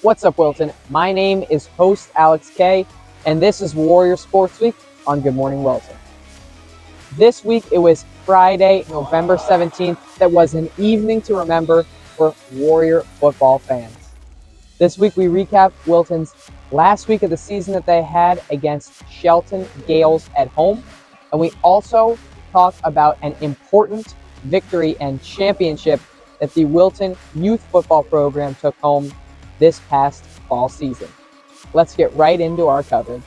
What's up, Wilton? My name is host Alex K, and this is Warrior Sports Week on Good Morning Wilton. This week, it was Friday, November 17th. That was an evening to remember for Warrior football fans. This week, we recap Wilton's last week of the season that they had against Shelton Gales at home, and we also talk about an important victory and championship that the Wilton youth football program took home this past fall season. Let's get right into our coverage.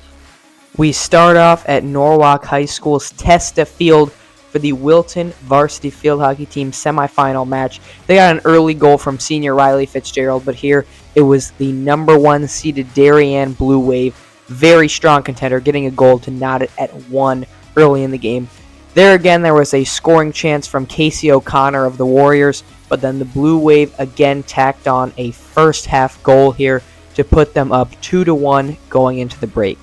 We start off at Norwalk High School's Testa Field for the Wilton varsity field hockey team semifinal match. They got an early goal from senior Riley Fitzgerald, but here it was the number one seeded Darien Blue Wave, very strong contender, getting a goal to knot it at 1 early in the game. There again, there was a scoring chance from Casey O'Connor of the Warriors, but then the Blue Wave again tacked on a first half goal here to put them up 2-1 going into the break.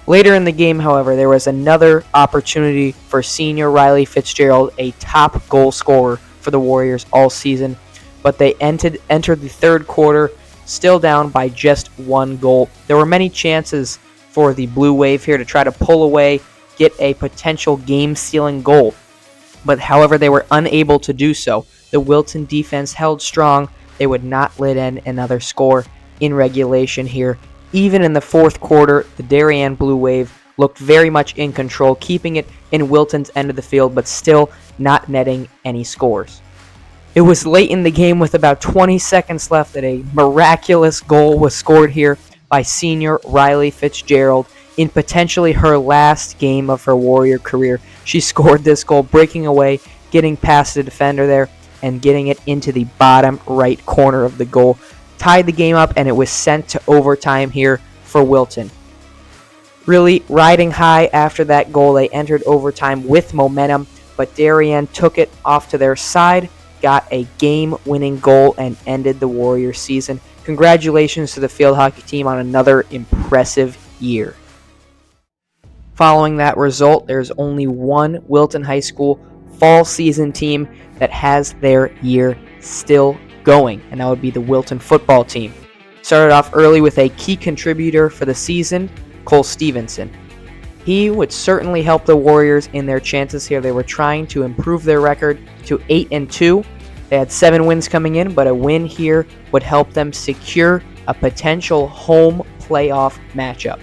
Later in the game, however, there was another opportunity for senior Riley Fitzgerald, a top goal scorer for the Warriors all season, but they entered the third quarter still down by just 1 goal. There were many chances for the Blue Wave here to try to pull away, get a potential game-sealing goal, but however, they were unable to do so. The Wilton defense held strong. They would not let in another score in regulation here. Even in the fourth quarter, the Darien Blue Wave looked very much in control, keeping it in Wilton's end of the field, but still not netting any scores. It was late in the game with about 20 seconds left that a miraculous goal was scored here by senior Riley Fitzgerald in potentially her last game of her Warrior career. She scored this goal, breaking away, getting past the defender there, and getting it into the bottom right corner of the goal. Tied the game up, and it was sent to overtime here for Wilton. Really riding high after that goal, they entered overtime with momentum, but Darien took it off to their side, got a game-winning goal, and ended the Warrior season. Congratulations to the field hockey team on another impressive year. Following that result, there's only one Wilton High School fall season team that has their year still going, and that would be the Wilton football team. Started off early with a key contributor for the season, Cole Stevenson. He would certainly help the Warriors in their chances here. They were trying to improve their record to 8-2. They had 7 wins coming in, but a win here would help them secure a potential home playoff matchup.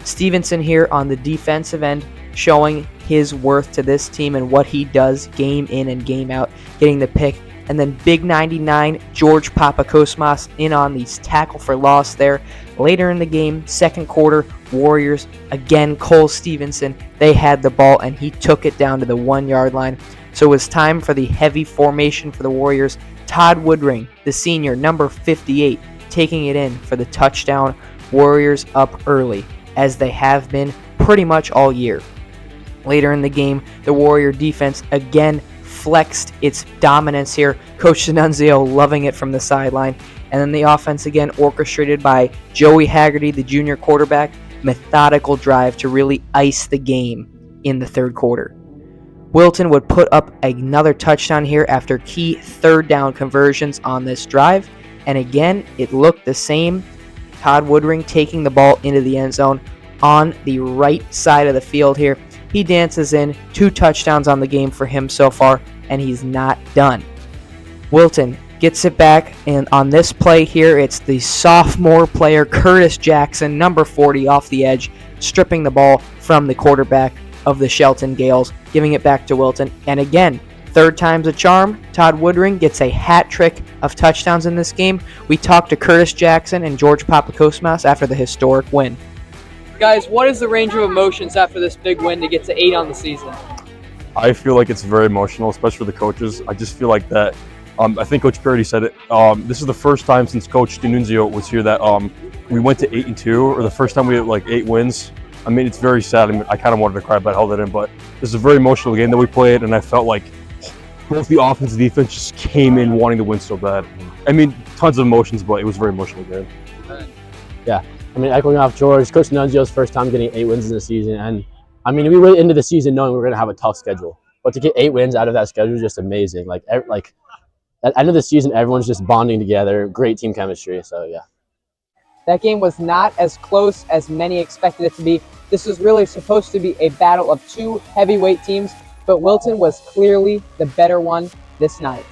Stevenson here on the defensive end, showing his worth to this team and what he does game in and game out, getting the pick. And then big 99, George Papakosmas in on the tackle for loss there. Later in the game, second quarter, Warriors, again, Cole Stevenson, they had the ball and he took it down to the 1-yard line. So it was time for the heavy formation for the Warriors. Todd Woodring, the senior, number 58, taking it in for the touchdown. Warriors up early, as they have been pretty much all year. Later in the game, the Warrior defense again flexed its dominance here. Coach D'Annunzio loving it from the sideline. And then the offense again orchestrated by Joey Haggerty, the junior quarterback. Methodical drive to really ice the game in the third quarter. Wilton would put up another touchdown here after key third down conversions on this drive. And again, it looked the same. Todd Woodring taking the ball into the end zone on the right side of the field here. He dances in 2 touchdowns on the game for him so far, and he's not done. Wilton gets it back, and on this play here, it's the sophomore player Curtis Jackson, number 40, off the edge, stripping the ball from the quarterback of the Shelton Gales, giving it back to Wilton. And again, third time's a charm. Todd Woodring gets a hat trick of touchdowns in this game. We talked to Curtis Jackson and George Papakosmas after the historic win. Guys, what is the range of emotions after this big win to get to 8 on the season? I feel like it's very emotional, especially for the coaches. I just feel like that. I think Coach Parody said it. This is the first time since Coach D'Annunzio was here that we went to 8-2, or the first time we had like 8 wins. I mean, it's very sad. I mean, I kind of wanted to cry, but I held it in. But this is a very emotional game that we played, and I felt like both the offense and defense just came in wanting to win so bad. I mean, tons of emotions, but it was a very emotional game. Yeah. I mean, echoing off George, Coach D'Annunzio's first time getting 8 wins in the season. And, I mean, we went into the season knowing we were going to have a tough schedule. But to get 8 wins out of that schedule is just amazing. Like at the end of the season, everyone's just bonding together. Great team chemistry. So, yeah. That game was not as close as many expected it to be. This was really supposed to be a battle of two heavyweight teams, but Wilton was clearly the better one this night.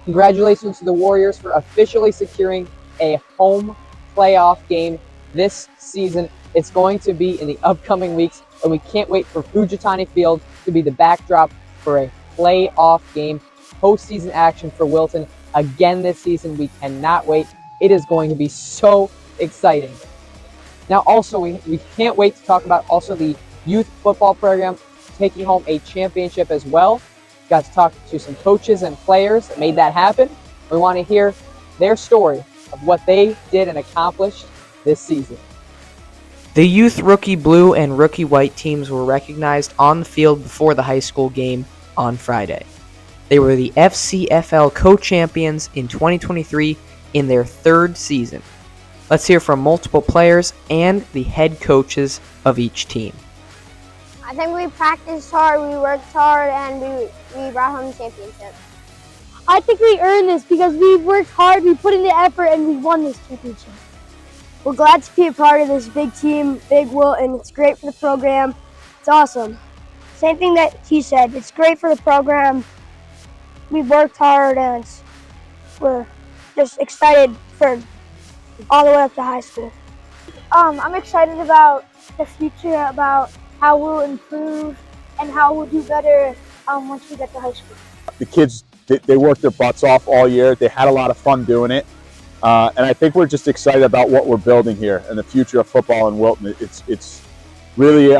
Congratulations to the Warriors for officially securing a home playoff game this season. It's going to be in the upcoming weeks, and we can't wait for Fujitani Field to be the backdrop for a playoff game, postseason action for Wilton again this season. We cannot wait. It is going to be so exciting. Now, also, we can't wait to talk about also the youth football program taking home a championship as well. Got to talk to some coaches and players that made that happen. We want to hear their story of what they did and accomplished this season. The youth rookie blue and rookie white teams were recognized on the field before the high school game on Friday. They were the FCFL co-champions in 2023 in their third season. Let's hear from multiple players and the head coaches of each team. I think we practiced hard, we worked hard, and we brought home the championship. I think we earned this because we worked hard, we put in the effort, and we won this championship. We're glad to be a part of this big team, Big Wilton. It's great for the program. It's awesome. Same thing that he said. It's great for the program. We worked hard, and we're just excited for all the way up to high school. I'm excited about the future, about how we'll improve and how we'll do better once we get to high school. The kids, they worked their butts off all year. They had a lot of fun doing it. And I think we're just excited about what we're building here and the future of football in Wilton. It's really,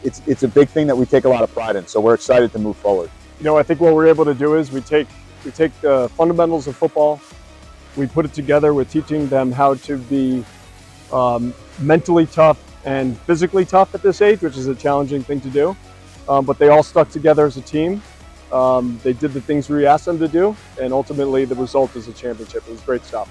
it's a big thing that we take a lot of pride in. So we're excited to move forward. You know, I think what we're able to do is we take the fundamentals of football, we put it together with teaching them how to be mentally tough and physically tough at this age, which is a challenging thing to do. But they all stuck together as a team. They did the things we asked them to do, and ultimately the result is a championship. It was great stuff.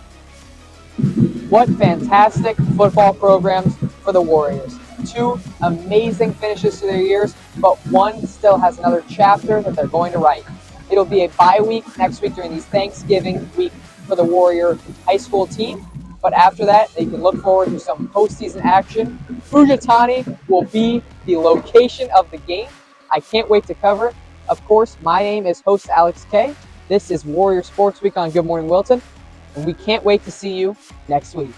What fantastic football programs for the Warriors. Two amazing finishes to their years, but one still has another chapter that they're going to write. It'll be a bye week next week during these Thanksgiving week for the Warrior high school team. But after that, they can look forward to some postseason action. Fujitani will be the location of the game. I can't wait to cover it. Of course, my name is host Alex K. This is Warrior Sports Week on Good Morning Wilton, and we can't wait to see you next week.